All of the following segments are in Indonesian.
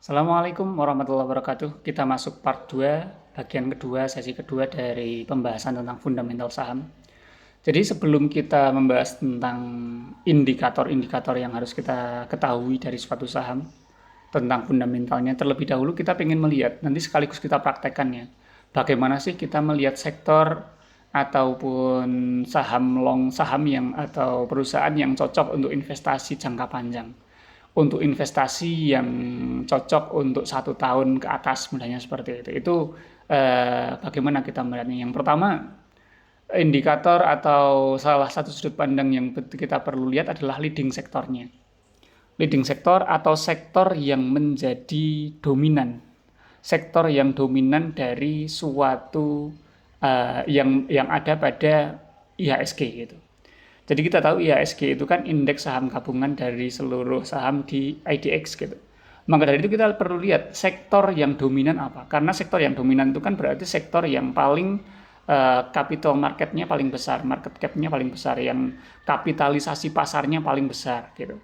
Assalamualaikum warahmatullahi wabarakatuh. Kita masuk part 2, bagian kedua, sesi kedua dari pembahasan tentang fundamental saham. Jadi sebelum kita membahas tentang indikator-indikator yang harus kita ketahui dari suatu saham, tentang fundamentalnya, terlebih dahulu kita ingin melihat, nanti sekaligus kita praktekkannya. Bagaimana sih kita melihat sektor ataupun saham yang atau perusahaan yang cocok untuk investasi jangka panjang, untuk investasi yang cocok untuk 1 tahun ke atas, misalnya seperti itu. Itu bagaimana kita melihatnya? Yang pertama, indikator atau salah satu sudut pandang yang kita perlu lihat adalah leading sektornya. Leading sektor atau sektor yang menjadi dominan, sektor yang dominan dari suatu yang ada pada IHSG gitu. Jadi kita tahu IHSG itu kan indeks saham gabungan dari seluruh saham di IDX gitu. Maka dari itu kita perlu lihat sektor yang dominan apa. Karena sektor yang dominan itu kan berarti sektor yang paling capital marketnya paling besar, market capnya paling besar, yang kapitalisasi pasarnya paling besar gitu.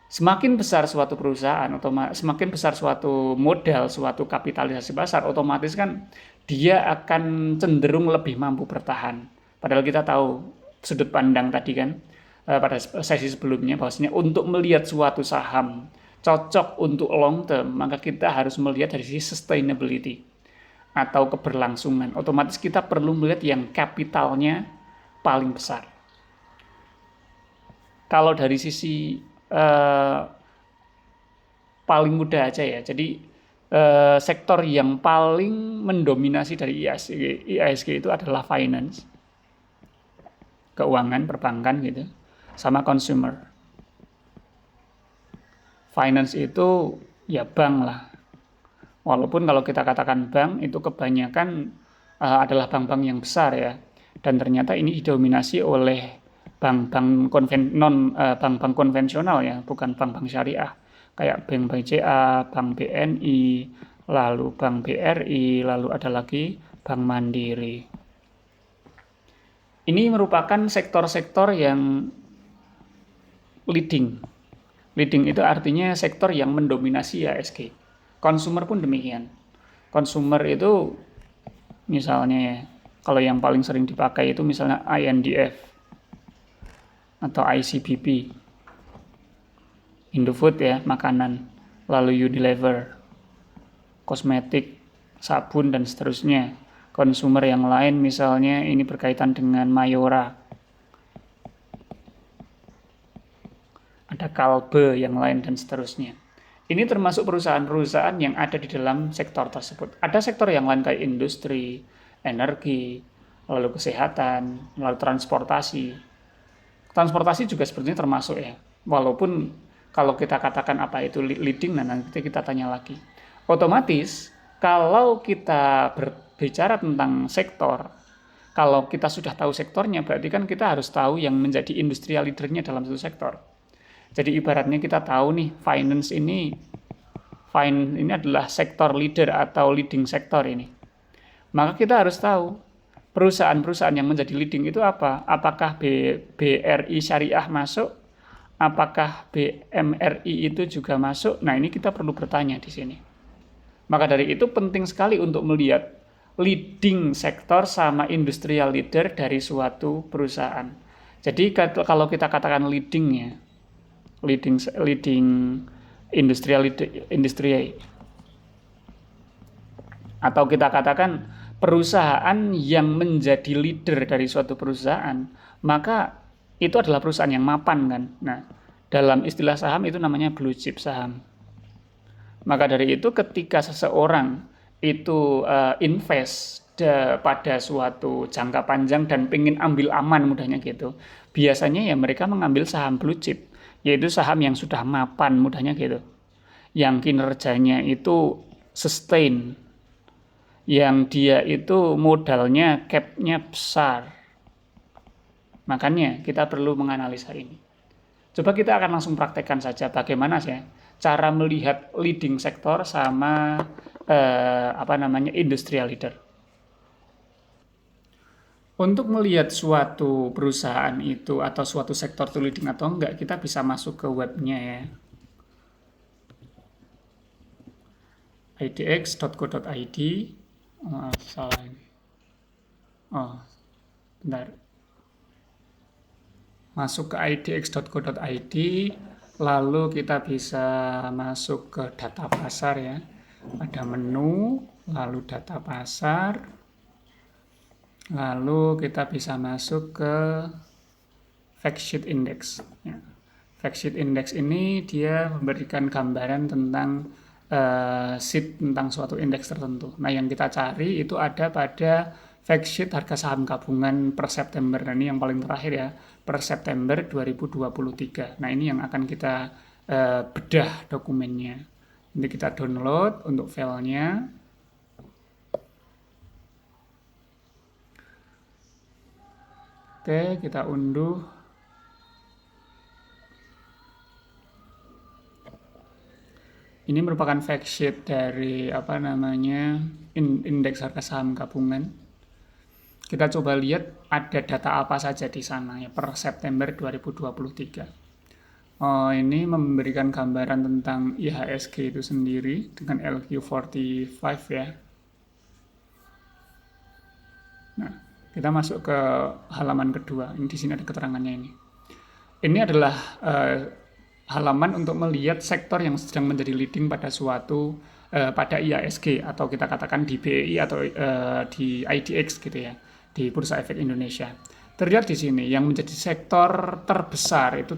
Semakin besar suatu perusahaan, semakin besar suatu modal, suatu kapitalisasi pasar, otomatis kan dia akan cenderung lebih mampu bertahan. Padahal kita tahu sudut pandang tadi kan pada sesi sebelumnya bahwasanya untuk melihat suatu saham cocok untuk long term, maka kita harus melihat dari sisi sustainability atau keberlangsungan. Otomatis kita perlu melihat yang kapitalnya paling besar. Kalau dari sisi paling mudah aja ya. Jadi sektor yang paling mendominasi dari IHSG itu adalah finance, keuangan, perbankan gitu, sama consumer. Finance itu ya bank lah. Walaupun kalau kita katakan bank itu kebanyakan adalah bank-bank yang besar ya. Dan ternyata ini didominasi oleh bank-bank bank-bank konvensional ya, bukan bank-bank syariah. Kayak Bank BCA, Bank BNI, lalu Bank BRI, lalu ada lagi Bank Mandiri. Ini merupakan sektor-sektor yang leading. Leading itu artinya sektor yang mendominasi IHSG. Consumer pun demikian. Consumer itu misalnya kalau yang paling sering dipakai itu misalnya INDF atau ICBP, Indofood ya, makanan, lalu Unilever, kosmetik, sabun, dan seterusnya. Konsumer yang lain misalnya ini berkaitan dengan Mayora, ada Kalbe yang lain, dan seterusnya. Ini termasuk perusahaan-perusahaan yang ada di dalam sektor tersebut. Ada sektor yang lain kayak industri, energi, lalu kesehatan, lalu transportasi. Transportasi juga sepertinya termasuk ya. Walaupun kalau kita katakan apa itu leading, nah nanti kita tanya lagi. Otomatis kalau kita berbicara tentang sektor, kalau kita sudah tahu sektornya, berarti kan kita harus tahu yang menjadi industrial leadernya dalam satu sektor. Jadi ibaratnya kita tahu nih, finance ini adalah sektor leader atau leading sektor ini. Maka kita harus tahu perusahaan-perusahaan yang menjadi leading itu apa? Apakah BRI Syariah masuk? Apakah BMRI itu juga masuk? Nah, ini kita perlu bertanya di sini. Maka dari itu penting sekali untuk melihat leading sektor sama industrial leader dari suatu perusahaan. Jadi kalau kita katakan leading industrial industri, atau kita katakan perusahaan yang menjadi leader dari suatu perusahaan, maka itu adalah perusahaan yang mapan kan. Nah, dalam istilah saham itu namanya blue chip saham. Maka dari itu ketika seseorang itu invest pada suatu jangka panjang dan pengen ambil aman mudahnya gitu, biasanya ya mereka mengambil saham blue chip, yaitu saham yang sudah mapan mudahnya gitu, yang kinerjanya itu sustain, yang dia itu modalnya capnya besar. Makanya kita perlu menganalisa ini. Coba kita akan langsung praktekkan saja bagaimana sih cara melihat leading sektor sama industrial leader. Untuk melihat suatu perusahaan itu atau suatu sektor itu leading atau enggak, kita bisa masuk ke webnya ya. idx.co.id. Salah ini. Bentar. Masuk ke idx.co.id, lalu kita bisa masuk ke data pasar ya. Ada menu, lalu data pasar, lalu kita bisa masuk ke Factsheet Index. Ya. Factsheet Index ini dia memberikan gambaran tentang sheet tentang suatu indeks tertentu. Nah, yang kita cari itu ada pada Factsheet harga saham gabungan per September. Nah, ini yang paling terakhir ya, per September 2023. Nah, ini yang akan kita bedah dokumennya. Nanti kita download untuk filenya. Oke, kita unduh. Ini merupakan fact sheet dari indeks harga saham gabungan. Kita coba lihat ada data apa saja di sana ya per September 2023. Ini memberikan gambaran tentang IHSG itu sendiri dengan LQ45 ya. Nah, kita masuk ke halaman kedua. Ini di sini ada keterangannya ini. Ini adalah halaman untuk melihat sektor yang sedang menjadi leading pada suatu pada IHSG atau kita katakan di BEI atau di IDX gitu ya, di Bursa Efek Indonesia. Terlihat di sini yang menjadi sektor terbesar itu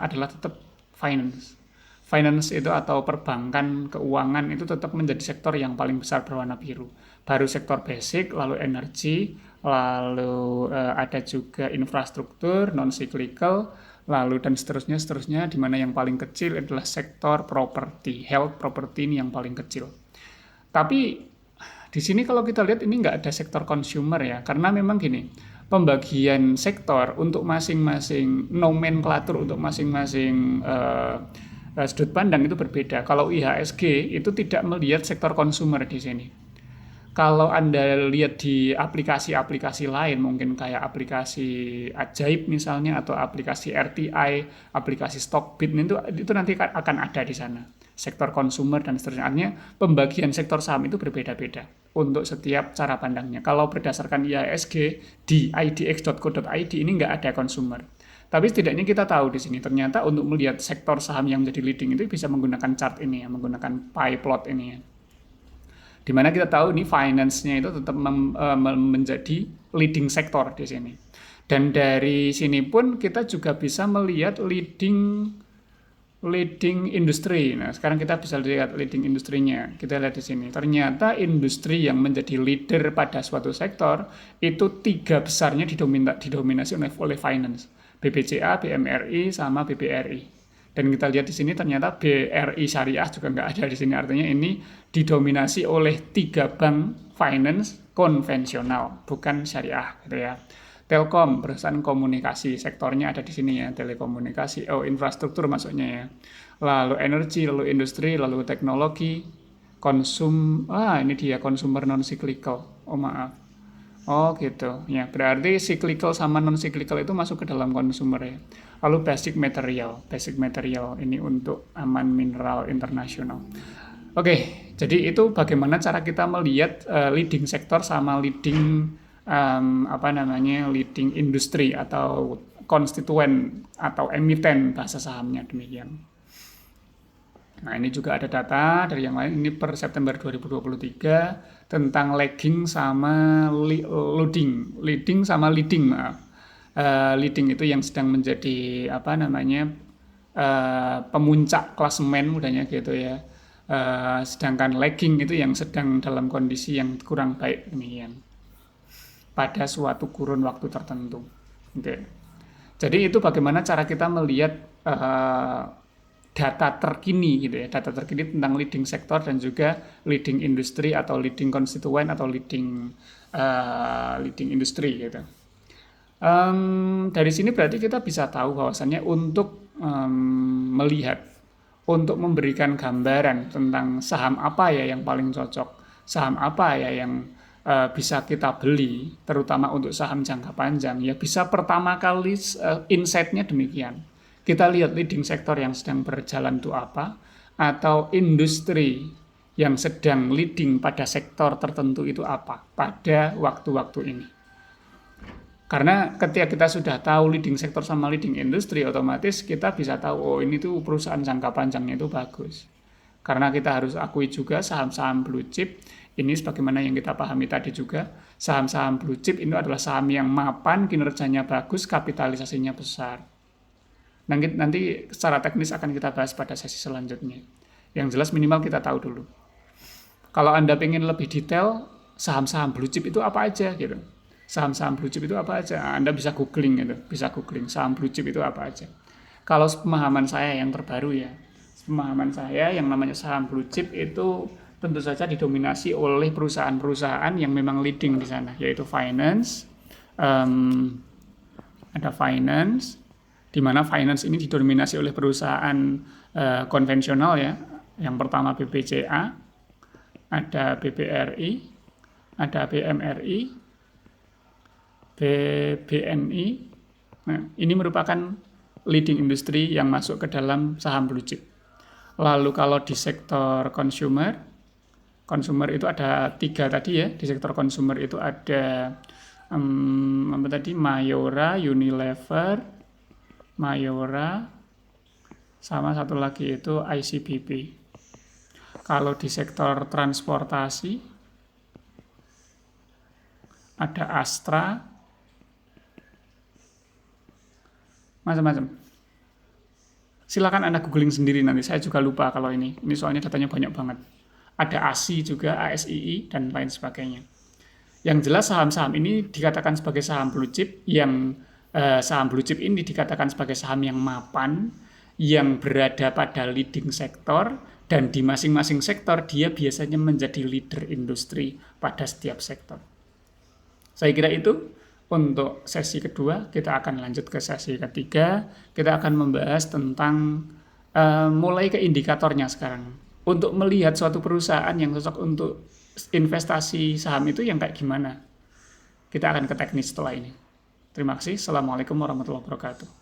adalah tetap finance. Finance itu atau perbankan, keuangan itu tetap menjadi sektor yang paling besar berwarna biru. Baru sektor basic, lalu energi, lalu ada juga infrastruktur, non-cyclical, lalu dan seterusnya, di mana yang paling kecil adalah sektor properti, health property ini yang paling kecil. Tapi di sini kalau kita lihat ini nggak ada sektor consumer ya, karena memang gini, pembagian sektor untuk masing-masing nomenklatur untuk masing-masing sudut pandang itu berbeda. Kalau IHSG itu tidak melihat sektor consumer di sini. Kalau Anda lihat di aplikasi-aplikasi lain, mungkin kayak aplikasi Ajaib misalnya, atau aplikasi RTI, aplikasi Stockbit, itu nanti akan ada di sana. Sektor consumer dan seterusnya. Artinya pembagian sektor saham itu berbeda-beda untuk setiap cara pandangnya. Kalau berdasarkan IHSG di idx.co.id ini nggak ada consumer. Tapi setidaknya kita tahu di sini, ternyata untuk melihat sektor saham yang menjadi leading itu bisa menggunakan chart ini ya, menggunakan pie plot ini ya. Dimana kita tahu ini finance-nya itu tetap menjadi leading sektor di sini. Dan dari sini pun kita juga bisa melihat leading industri. Nah, sekarang kita bisa lihat leading industrinya. Kita lihat di sini. Ternyata industri yang menjadi leader pada suatu sektor itu 3 besarnya didominasi oleh finance. BBCA, BMRI, sama BBRI. Dan kita lihat di sini ternyata BRI Syariah juga nggak ada di sini. Artinya ini didominasi oleh 3 bank finance konvensional, bukan syariah gitu ya. Telkom, perusahaan komunikasi, sektornya ada di sini ya, telekomunikasi, infrastruktur maksudnya ya. Lalu energi, lalu industri, lalu teknologi, ini dia consumer non-cyclical. Maaf. Gitu. Ya, berarti cyclical sama non-cyclical itu masuk ke dalam consumer ya. Lalu basic material ini untuk Aman Mineral International. Oke, jadi itu bagaimana cara kita melihat leading sektor sama leading leading industri atau konstituen atau emiten bahasa sahamnya demikian. Nah, ini juga ada data dari yang lain, ini per September 2023 tentang lagging sama leading sama leading. Leading itu yang sedang menjadi pemuncak klasemen mudahnya gitu ya. Sedangkan lagging itu yang sedang dalam kondisi yang kurang baik demikian pada suatu kurun waktu tertentu. Oke. Jadi itu bagaimana cara kita melihat data terkini gitu ya, data terkini tentang leading sektor dan juga leading industri atau leading konstituen atau leading industri gitu. Dari sini berarti kita bisa tahu bahwasannya untuk melihat, untuk memberikan gambaran tentang saham apa ya yang paling cocok, saham apa ya yang bisa kita beli, terutama untuk saham jangka panjang, ya bisa pertama kali insight-nya demikian. Kita lihat leading sektor yang sedang berjalan itu apa, atau industri yang sedang leading pada sektor tertentu itu apa pada waktu-waktu ini. Karena ketika kita sudah tahu leading sektor sama leading industri, otomatis kita bisa tahu, oh ini tuh perusahaan jangka panjangnya itu bagus. Karena kita harus akui juga saham-saham blue chip, ini sebagaimana yang kita pahami tadi juga, saham-saham blue chip itu adalah saham yang mapan, kinerjanya bagus, kapitalisasinya besar. Nanti secara teknis akan kita bahas pada sesi selanjutnya. Yang jelas minimal kita tahu dulu. Kalau Anda pengen lebih detail, saham-saham blue chip itu apa aja gitu. Saham-saham blue chip itu apa aja? Anda bisa googling gitu, bisa googling saham blue chip itu apa aja. Kalau pemahaman saya yang terbaru ya, pemahaman saya yang namanya saham blue chip itu tentu saja didominasi oleh perusahaan-perusahaan yang memang leading di sana, yaitu finance, ada finance, di mana finance ini didominasi oleh perusahaan konvensional ya. Yang pertama BBCA, ada BBRI, ada BMRI, BBNI. Nah, ini merupakan leading industri yang masuk ke dalam saham blue chip. Lalu kalau di sektor consumer itu ada 3 tadi ya. Di sektor consumer itu ada apa tadi? Mayora, Unilever, Mayora, sama satu lagi itu ICBP. Kalau di sektor transportasi ada Astra, macam-macam. Silakan Anda googling sendiri nanti. Saya juga lupa kalau ini soalnya datanya banyak banget. Ada ASI juga, ASII dan lain sebagainya. Yang jelas saham-saham ini dikatakan sebagai saham blue chip, yang saham blue chip ini dikatakan sebagai saham yang mapan, yang berada pada leading sektor, dan di masing-masing sektor dia biasanya menjadi leader industri pada setiap sektor. Saya kira itu untuk sesi kedua. Kita akan lanjut ke sesi ketiga. Kita akan membahas tentang mulai ke indikatornya sekarang. Untuk melihat suatu perusahaan yang cocok untuk investasi saham itu yang kayak gimana. Kita akan ke teknis setelah ini. Terima kasih. Assalamualaikum warahmatullahi wabarakatuh.